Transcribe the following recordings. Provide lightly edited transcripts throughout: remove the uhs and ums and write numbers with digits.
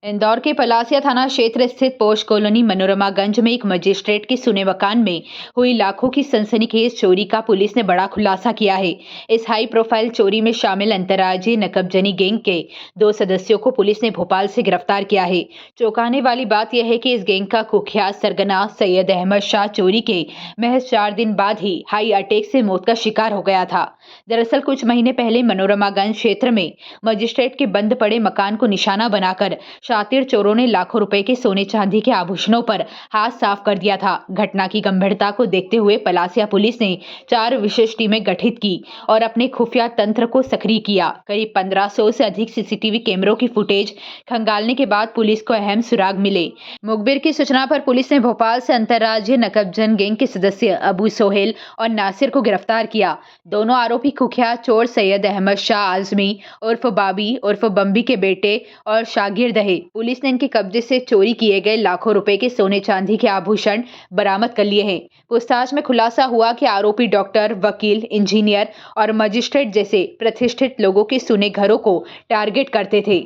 इंदौर के पलासिया थाना क्षेत्र स्थित पोश कॉलोनी मनोरमागंज में एक मजिस्ट्रेट के सुने मकान में हुई लाखों की सनसनीखेज चोरी का पुलिस ने बड़ा खुलासा किया है। इस हाई प्रोफाइल चोरी में शामिल अंतर्राज्यीय नकबजनी गैंग के 2 सदस्यों को पुलिस ने भोपाल से गिरफ्तार किया है। चौंकाने वाली बात यह है कि इस गैंग का कुख्यात सरगना सैयद अहमद शाह चोरी के महज 4 दिन बाद ही हाई अटैक से मौत का शिकार हो गया था। दरअसल कुछ महीने पहले मनोरमागंज क्षेत्र में मजिस्ट्रेट के बंद पड़े मकान को निशाना बनाकर शातिर चोरों ने लाखों रुपए के सोने चांदी के आभूषणों पर हाथ साफ कर दिया था। घटना की गंभीरता को देखते हुए पलासिया पुलिस ने 4 विशेष टीमें गठित की और अपने खुफिया तंत्र को सक्रिय किया। करीब 1500 से अधिक सीसीटीवी कैमरों की फुटेज खंगालने के बाद पुलिस को अहम सुराग मिले। मुखबिर की सूचना पर पुलिस ने भोपाल से अंतर्राज्यीय नकबजन गैंग के सदस्य अबू सोहेल और नासिर को गिरफ्तार किया। दोनों आरोपी कुख्यात चोर सैयद अहमद शाह आजमी उर्फ बाबी उर्फ बम्बी के बेटे और शागिर्द है। पुलिस ने इनके कब्जे से चोरी किए गए लाखों रुपए के सोने चांदी के आभूषण बरामद कर लिए हैं। पूछताछ में खुलासा हुआ कि आरोपी डॉक्टर, वकील, इंजीनियर और मजिस्ट्रेट जैसे प्रतिष्ठित लोगों के सुने घरों को टारगेट करते थे।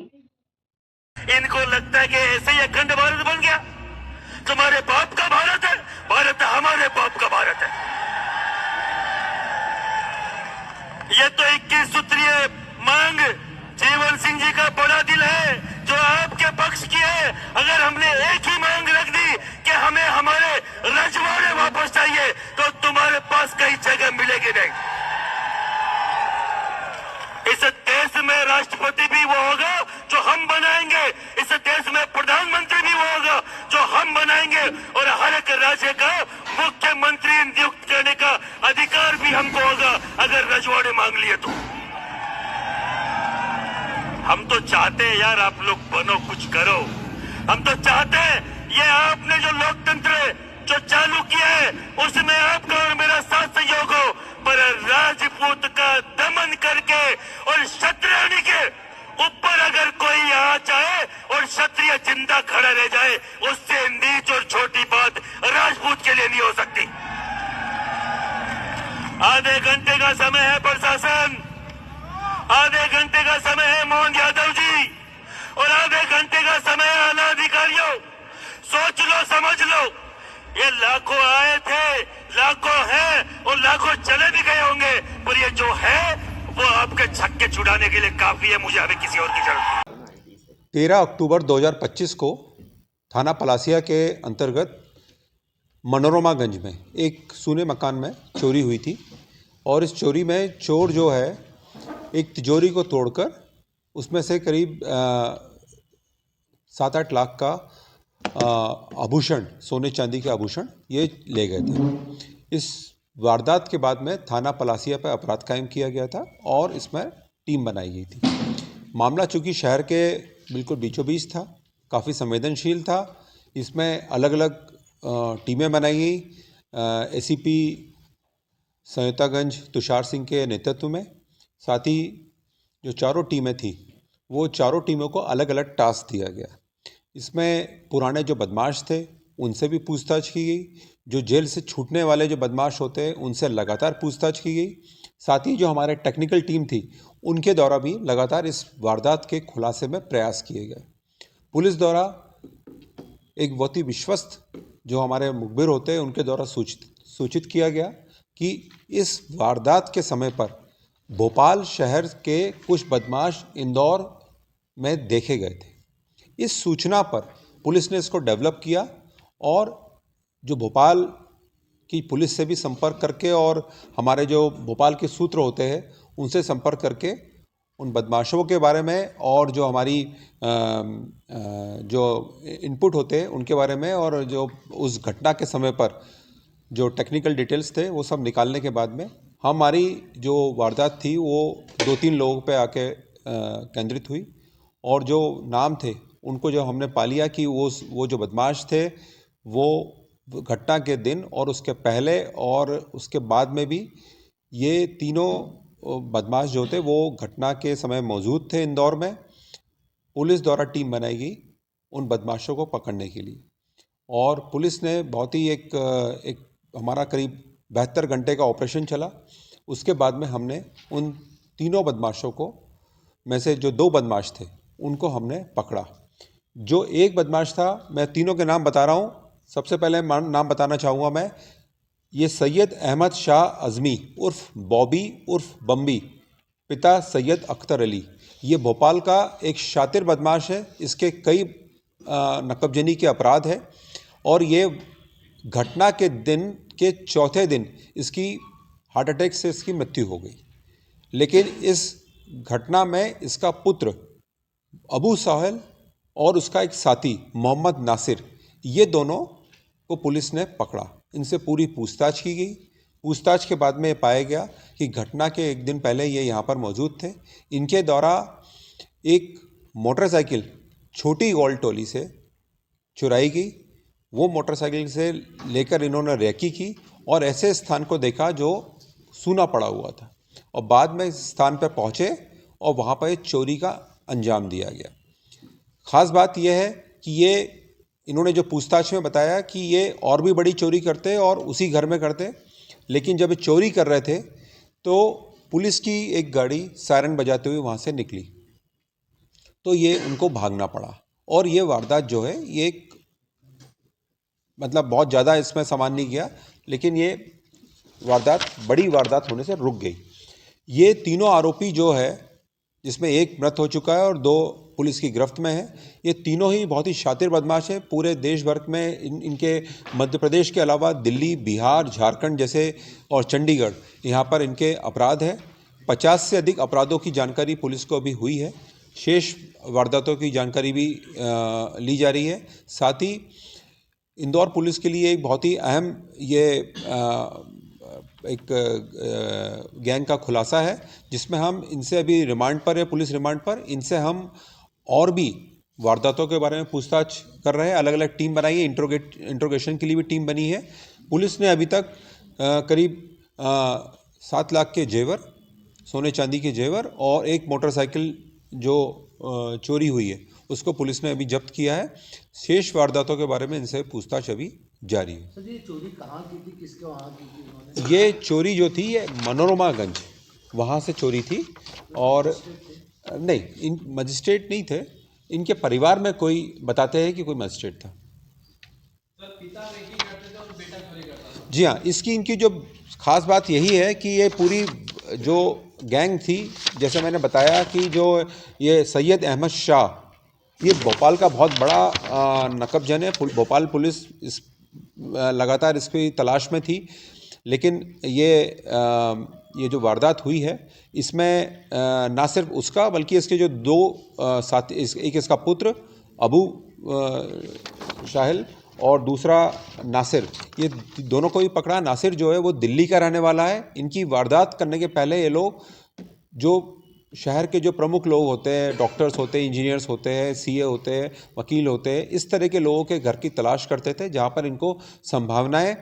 इनको लगता है कि ऐसे ही अखंड भारत बन गया। तुम्हारे बाप का भारत है, भारत हमारे बाप का भारत है। ये तो 21 सूत्रीय मांग जीवन सिंह जी का बड़ा दिल है जो आपके पक्ष की है। अगर हमने एक ही मांग रख दी कि हमें हमारे रजवाड़े वापस चाहिए तो तुम्हारे पास कहीं जगह मिलेगी नहीं। इस देश में राष्ट्रपति भी वो होगा जो हम बनाएंगे, इस देश में प्रधानमंत्री भी वो होगा जो हम बनाएंगे और हर एक राज्य का मुख्यमंत्री नियुक्त करने का अधिकार भी हमको होगा अगर रजवाड़े मांग लिए तो। हम तो चाहते हैं यार आप लोग बनो, कुछ करो। हम तो चाहते हैं ये आपने जो लोकतंत्र जो चालू किया है उसमें आपका और मेरा साथ सहयोग हो, पर राजपूत का दमन करके और क्षत्रिय के ऊपर अगर कोई आ जाए और क्षत्रिय जिंदा खड़ा रह जाए उससे नीच और छोटी बात राजपूत के लिए नहीं हो सकती। आधे घंटे का समय है प्रशासन, आधे घंटे का समय है मोहन यादव जी और आधे घंटे का समय है आला अधिकारियों। सोच लो, समझ लो, ये लाखों आए थे, लाखों हैं और लाखों चले भी गए होंगे, पर ये जो है वो आपके छक्के छुड़ाने के लिए काफी है। मुझे अभी किसी और की जरूरत नहीं। 13 अक्टूबर 2025 को थाना पलासिया के अंतर्गत मनोरमागंज में एक सूने मकान में चोरी हुई थी और इस चोरी में चोर जो है एक तिजोरी को तोड़कर उसमें से करीब 7-8 लाख का आभूषण, सोने चांदी के आभूषण ये ले गए थे। इस वारदात के बाद में थाना पलासिया पर अपराध कायम किया गया था और इसमें टीम बनाई गई थी। मामला चूँकि शहर के बिल्कुल बीचों बीच था, काफ़ी संवेदनशील था। इसमें अलग अलग टीमें बनाई गई। एसीपी संयुक्तागंज तुषार सिंह के नेतृत्व में। साथ ही जो चारों टीमें थी वो चारों टीमों को अलग अलग टास्क दिया गया। इसमें पुराने जो बदमाश थे उनसे भी पूछताछ की गई, जो जेल से छूटने वाले जो बदमाश होते हैं उनसे लगातार पूछताछ की गई। साथ ही जो हमारे टेक्निकल टीम थी उनके द्वारा भी लगातार इस वारदात के खुलासे में प्रयास किए गए। पुलिस द्वारा एक बहुत ही विश्वस्त जो हमारे मुखबिर होते हैं उनके द्वारा सूचित किया गया कि इस वारदात के समय पर भोपाल शहर के कुछ बदमाश इंदौर में देखे गए थे। इस सूचना पर पुलिस ने इसको डेवलप किया और जो भोपाल की पुलिस से भी संपर्क करके और हमारे जो भोपाल के सूत्र होते हैं उनसे संपर्क करके उन बदमाशों के बारे में और जो हमारी जो इनपुट होते हैं उनके बारे में और जो उस घटना के समय पर जो टेक्निकल डिटेल्स थे वो सब निकालने के बाद में हमारी जो वारदात थी वो 2-3 लोगों पे आके केंद्रित हुई और जो नाम थे उनको जो हमने पा लिया कि वो जो बदमाश थे वो घटना के दिन और उसके पहले और उसके बाद में भी ये तीनों बदमाश जो थे वो घटना के समय मौजूद थे इंदौर में। पुलिस द्वारा टीम बनाई गई उन बदमाशों को पकड़ने के लिए और पुलिस ने बहुत ही एक हमारा करीब 72 घंटे का ऑपरेशन चला। उसके बाद में हमने उन तीनों बदमाशों को में से जो 2 बदमाश थे उनको हमने पकड़ा। जो एक बदमाश था, मैं तीनों के नाम बता रहा हूँ। सबसे पहले नाम बताना चाहूँगा मैं, ये सैयद अहमद शाह अज़मी उर्फ बॉबी उर्फ बम्बी, पिता सैयद अख्तर अली। ये भोपाल का एक शातिर बदमाश है। इसके कई नकबजनी के अपराध है और ये घटना के दिन के चौथे दिन इसकी हार्ट अटैक से इसकी मृत्यु हो गई। लेकिन इस घटना में इसका पुत्र अबू साहिल और उसका एक साथी मोहम्मद नासिर, ये दोनों को पुलिस ने पकड़ा। इनसे पूरी पूछताछ की गई। पूछताछ के बाद में ये पाया गया कि घटना के एक दिन पहले ये यहाँ पर मौजूद थे। इनके द्वारा एक मोटरसाइकिल छोटी गोल टोली से चुराई गई। वो मोटरसाइकिल से लेकर इन्होंने रेकी की और ऐसे स्थान को देखा जो सूना पड़ा हुआ था और बाद में इस स्थान पर पहुँचे और वहाँ पर चोरी का अंजाम दिया गया। ख़ास बात यह है कि ये इन्होंने जो पूछताछ में बताया कि ये और भी बड़ी चोरी करते और उसी घर में करते, लेकिन जब ये चोरी कर रहे थे तो पुलिस की एक गाड़ी सायरन बजाते हुए वहाँ से निकली, तो ये उनको भागना पड़ा। और ये वारदात जो है ये एक मतलब बहुत ज़्यादा इसमें सामान नहीं गया, लेकिन ये वारदात बड़ी वारदात होने से रुक गई। ये तीनों आरोपी जो है, जिसमें एक मृत हो चुका है और 2 पुलिस की गिरफ्त में है, ये तीनों ही बहुत ही शातिर बदमाश हैं। पूरे देश भर में इनके मध्य प्रदेश के अलावा दिल्ली, बिहार, झारखंड जैसे और चंडीगढ़, यहाँ पर इनके अपराध हैं। 50 से अधिक अपराधों की जानकारी पुलिस को अभी हुई है। शेष वारदातों की जानकारी भी ली जा रही है। साथ ही इंदौर पुलिस के लिए एक बहुत ही अहम ये एक गैंग का खुलासा है, जिसमें हम इनसे अभी रिमांड पर है, पुलिस रिमांड पर। इनसे हम और भी वारदातों के बारे में पूछताछ कर रहे हैं। अलग अलग टीम बनाई है, इंट्रोगेशन के लिए भी टीम बनी है। पुलिस ने अभी तक करीब 7 लाख के जेवर, सोने चांदी के जेवर और एक मोटरसाइकिल जो चोरी हुई है उसको पुलिस ने अभी जब्त किया है। शेष वारदातों के बारे में इनसे पूछताछ अभी जारी है। सर, ये चोरी कहाँ की थी, किसके वहाँ की थी उन्होंने? ये चोरी जो थी ये मनोरमागंज वहाँ से चोरी थी। और नहीं, इन मजिस्ट्रेट नहीं थे, इनके परिवार में कोई बताते हैं कि कोई मजिस्ट्रेट था। पिता रेकी करते थे और बेटा चोरी करता था। जी हाँ, इसकी इनकी जो ख़ास बात यही है कि ये पूरी जो गैंग थी, जैसे मैंने बताया कि जो ये सैयद अहमद शाह, ये भोपाल का बहुत बड़ा नकबजन है। भोपाल पुलिस इस लगातार इसकी तलाश में थी, लेकिन ये जो वारदात हुई है इसमें ना सिर्फ उसका बल्कि इसके जो 2 साथी, एक इसका पुत्र अबू साहिल और दूसरा नासिर, ये दोनों को ही पकड़ा। नासिर जो है वो दिल्ली का रहने वाला है। इनकी वारदात करने के पहले ये लोग जो शहर के जो प्रमुख लोग होते हैं, डॉक्टर्स होते हैं, इंजीनियर्स होते हैं, सीए होते हैं, वकील होते हैं, इस तरह के लोगों के घर की तलाश करते थे जहाँ पर इनको संभावनाएं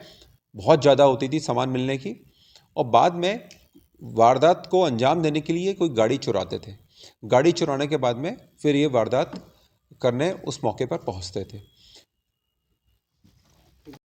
बहुत ज़्यादा होती थी सामान मिलने की। और बाद में वारदात को अंजाम देने के लिए कोई गाड़ी चुराते थे। गाड़ी चुराने के बाद में फिर ये वारदात करने उस मौके पर पहुँचते थे।